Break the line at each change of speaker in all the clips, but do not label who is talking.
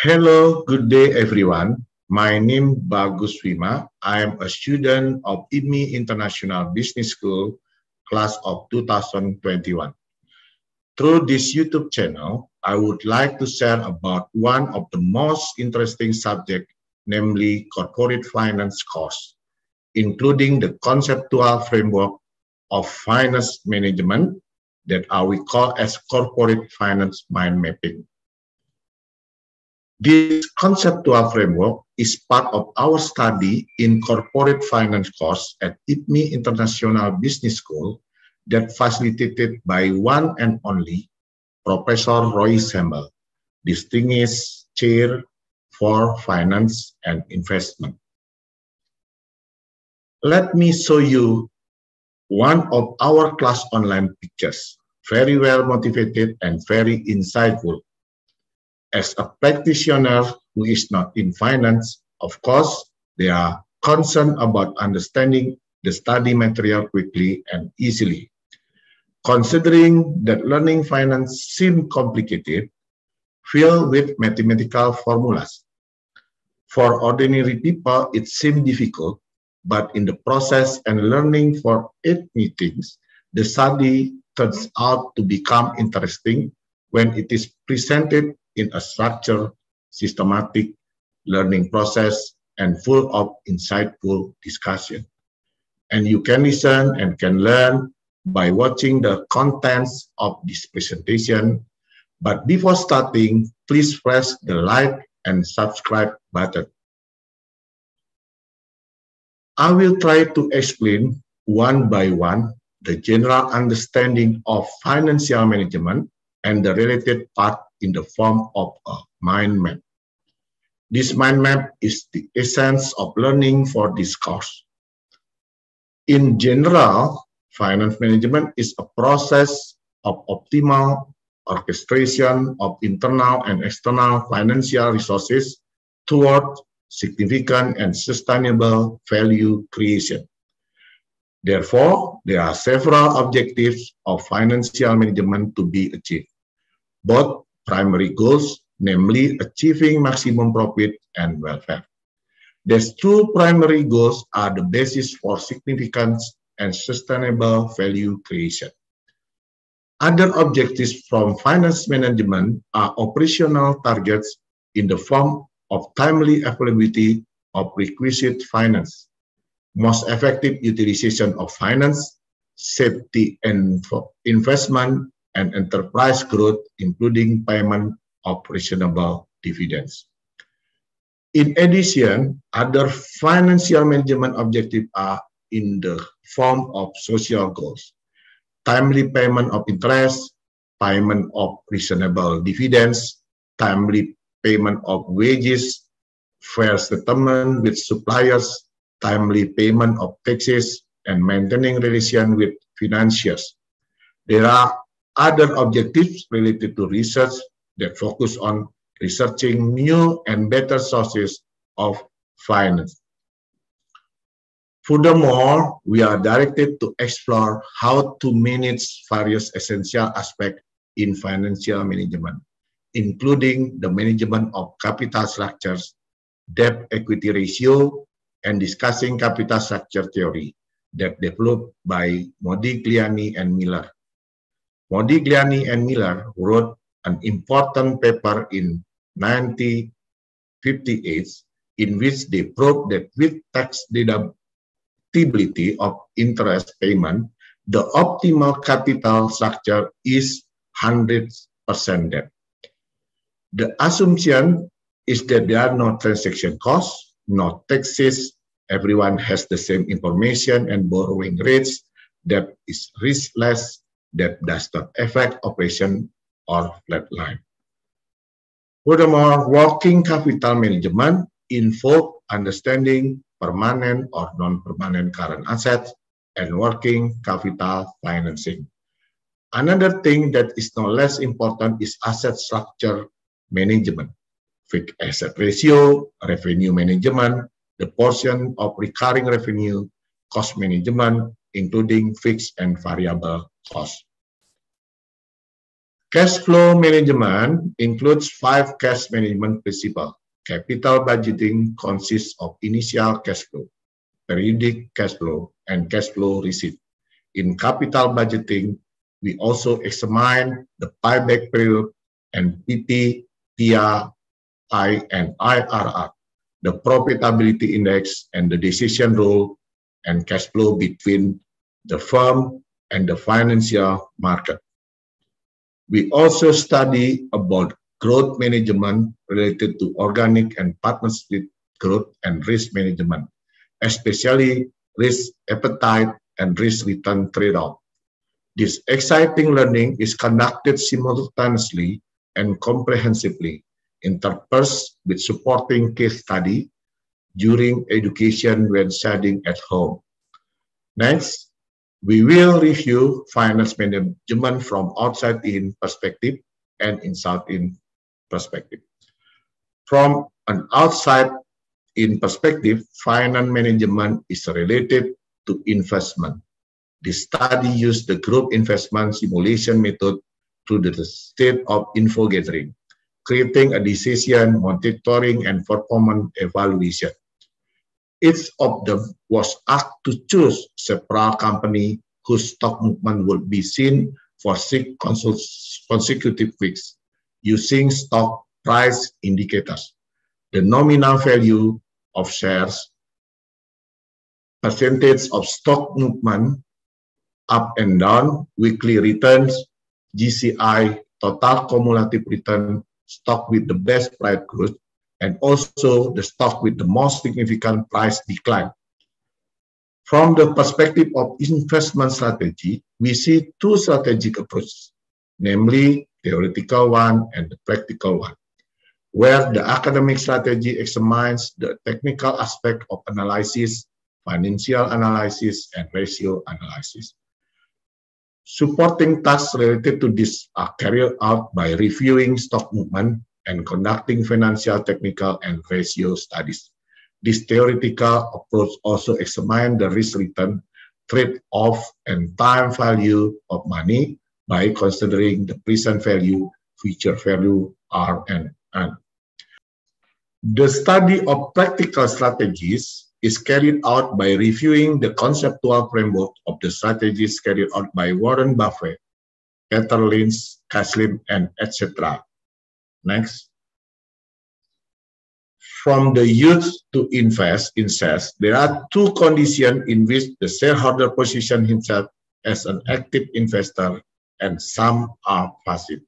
Hello, good day everyone. My name is Bagus Wima. I am a student of IMI International Business School, class of 2021. Through this YouTube channel, I would like to share about one of the most interesting subjects, namely corporate finance course, including the conceptual framework of finance management that we call as corporate finance mind mapping. This conceptual framework is part of our study in corporate finance course at IPMI International Business School that facilitated by one and only Professor Roy Sambal, Distinguished Chair for Finance and Investment. Let me show you one of our class online pictures, very well motivated and very insightful. As a practitioner who is not in finance, of course, they are concerned about understanding the study material quickly and easily. Considering that learning finance seems complicated, filled with mathematical formulas. For ordinary people, it seems difficult, but in the process and learning for 8 meetings, the study turns out to become interesting when it is presented in a structured, systematic learning process and full of insightful discussion. And you can listen and can learn by watching the contents of this presentation. But before starting, please press the like and subscribe button. I will try to explain one by one the general understanding of financial management and the related part in the form of a mind map. This mind map is the essence of learning for this course. In general, finance management is a process of optimal orchestration of internal and external financial resources toward significant and sustainable value creation. Therefore, there are several objectives of financial management to be achieved. Both primary goals, namely achieving maximum profit and welfare. These two primary goals are the basis for significant and sustainable value creation. Other objectives from finance management are operational targets in the form of timely availability of requisite finance, most effective utilization of finance, safety and investment, and enterprise growth, including payment of reasonable dividends. In addition, other financial management objectives are in the form of social goals, timely payment of interest, payment of reasonable dividends, timely payment of wages, fair settlement with suppliers, timely payment of taxes, and maintaining relation with financiers. There are other objectives related to research that focus on researching new and better sources of finance. Furthermore, we are directed to explore how to manage various essential aspects in financial management, including the management of capital structures, debt-equity ratio, and discussing capital structure theory that developed by Modigliani and Miller. Modigliani and Miller wrote an important paper in 1958 in which they proved that with tax deductibility of interest payment, the optimal capital structure is 100% debt. The assumption is that there are no transaction costs, no taxes, everyone has the same information and borrowing rates, that is riskless, that does not affect operation or flatline. Furthermore, working capital management involves understanding permanent or non-permanent current assets and working capital financing. Another thing that is no less important is asset structure management, fixed asset ratio, revenue management, the portion of recurring revenue, cost management, including fixed and variable costs. Cash flow management includes 5 cash management principles. Capital budgeting consists of initial cash flow, periodic cash flow, and cash flow receipt. In capital budgeting, we also examine the payback period and PP, PI, and IRR, the profitability index, and the decision rule and cash flow between the firm and the financial market. We also study about growth management related to organic and partnership growth and risk management, especially risk appetite and risk return trade-off. This exciting learning is conducted simultaneously and comprehensively, interspersed with supporting case study during education when studying at home. Next, we will review finance management from outside-in perspective and inside-in perspective. From an outside-in perspective, finance management is related to investment. The study used the group investment simulation method to the state of info gathering, creating a decision, monitoring, and performance evaluation. Each of them was asked to choose several companies whose stock movement would be seen for 6 consecutive weeks using stock price indicators, the nominal value of shares, percentage of stock movement, up and down, weekly returns, GCI, total cumulative return, stock with the best price growth, and also the stock with the most significant price decline. From the perspective of investment strategy, we see 2 strategic approaches, namely theoretical one and the practical one, where the academic strategy examines the technical aspect of analysis, financial analysis, and ratio analysis. Supporting tasks related to this are carried out by reviewing stock movement and conducting financial, technical, and ratio studies. This theoretical approach also examines the risk-return, trade-off, and time value of money by considering the present value, future value, R, and N. The study of practical strategies is carried out by reviewing the conceptual framework of the strategies carried out by Warren Buffett, Peter Lynch, Kaslim, and etc. Next. From the use to invest in shares, there are 2 conditions in which the shareholder positions himself as an active investor and some are passive.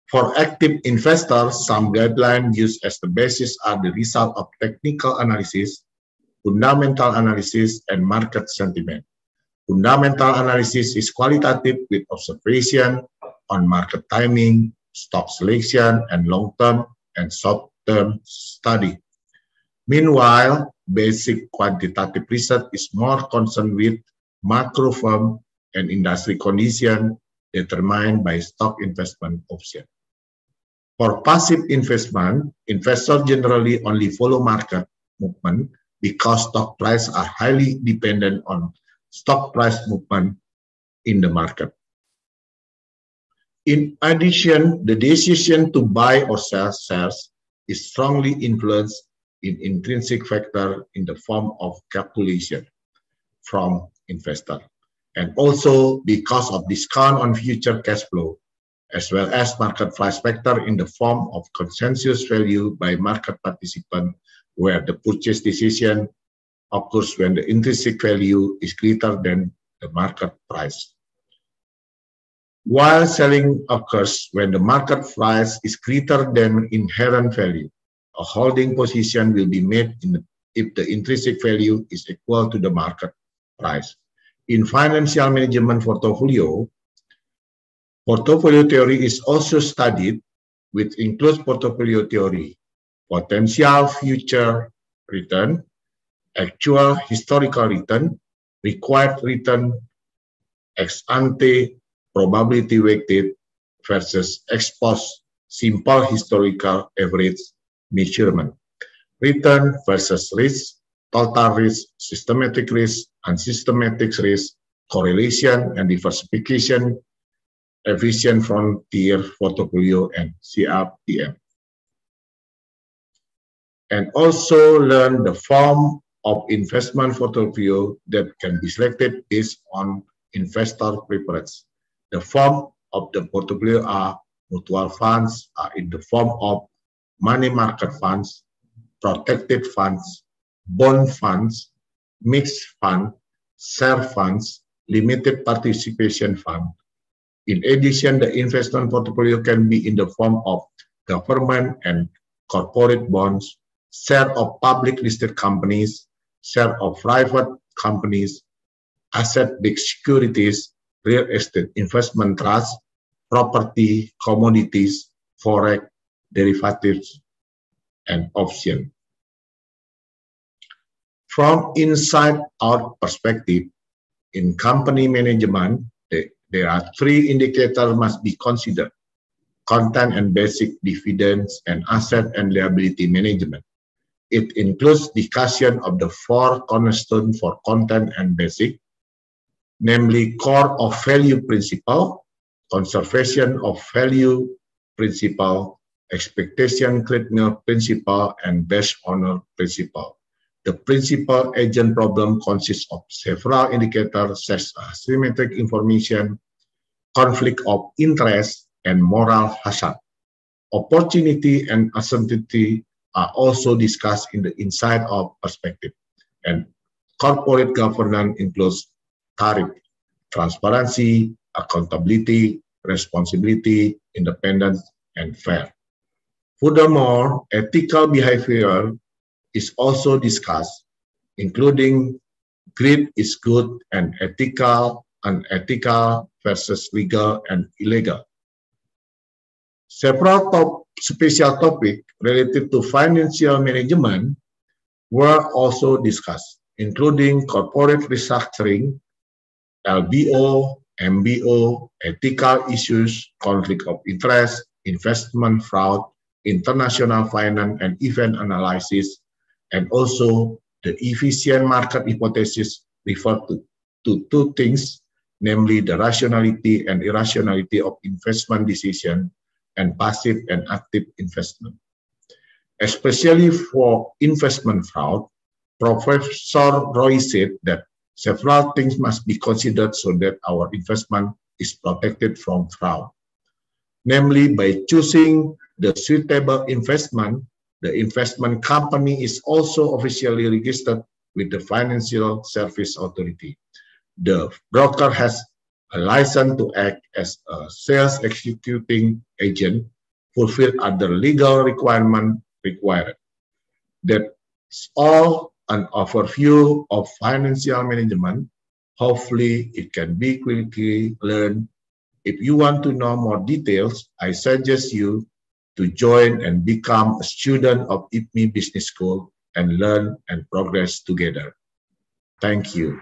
For active investors, some guidelines used as the basis are the result of technical analysis, fundamental analysis, and market sentiment. Fundamental analysis is qualitative with observation on market timing, stock selection, and long-term and short-term study. Meanwhile, basic quantitative research is more concerned with macro firm and industry condition determined by stock investment option. For passive investment, investors generally only follow market movement because stock prices are highly dependent on stock price movement in the market. In addition, the decision to buy or sell shares is strongly influenced in intrinsic factor in the form of calculation from investor, and also because of discount on future cash flow, as well as market price factor in the form of consensus value by market participant, where the purchase decision occurs when the intrinsic value is greater than the market price, while selling occurs when the market price is greater than inherent value. A holding position will be made if the intrinsic value is equal to the market price. In financial management portfolio theory is also studied, which includes portfolio theory, potential future return, actual historical return, required return, ex ante probability weighted versus ex post simple historical average measurement, return versus risk, total risk, systematic risk, unsystematic risk, correlation and diversification, efficient frontier portfolio, and CRPM. And also learn the form of investment portfolio that can be selected based on investor preference. The form of the portfolio are mutual funds, are in the form of money market funds, protected funds, bond funds, mixed fund, share funds, limited participation fund. In addition, the investment portfolio can be in the form of government and corporate bonds, share of public listed companies, share of private companies, asset-backed securities, real estate investment trusts, property, commodities, forex, derivatives, and options. From inside-out perspective, in company management, there are three indicators must be considered: content and basic dividends, and asset and liability management. It includes discussion of the four cornerstones for content and basic, namely core of value principle, conservation of value principle, expectation critical principle, and best owner principle. The principal agent problem consists of several indicators such as symmetric information, conflict of interest, and moral hazard. Opportunity and uncertainty are also discussed in the inside-out perspective. And corporate governance includes tariff, transparency, accountability, responsibility, independence, and fair. Furthermore, ethical behavior is also discussed, including greed is good and ethical, unethical versus legal and illegal. Several special topics related to financial management were also discussed, including corporate restructuring, LBO, MBO, ethical issues, conflict of interest, investment fraud, international finance and event analysis, and also the efficient market hypothesis refer to two things, namely the rationality and irrationality of investment decision and passive and active investment. Especially for investment fraud, Professor Roy said that several things must be considered so that our investment is protected from fraud. Namely, by choosing the suitable investment, the investment company is also officially registered with the Financial Service Authority. The broker has a license to act as a sales executing agent, fulfill other legal requirements required. That's all an overview of financial management. Hopefully, it can be quickly learned. If you want to know more details, I suggest you to join and become a student of IPMI Business School and learn and progress together. Thank you.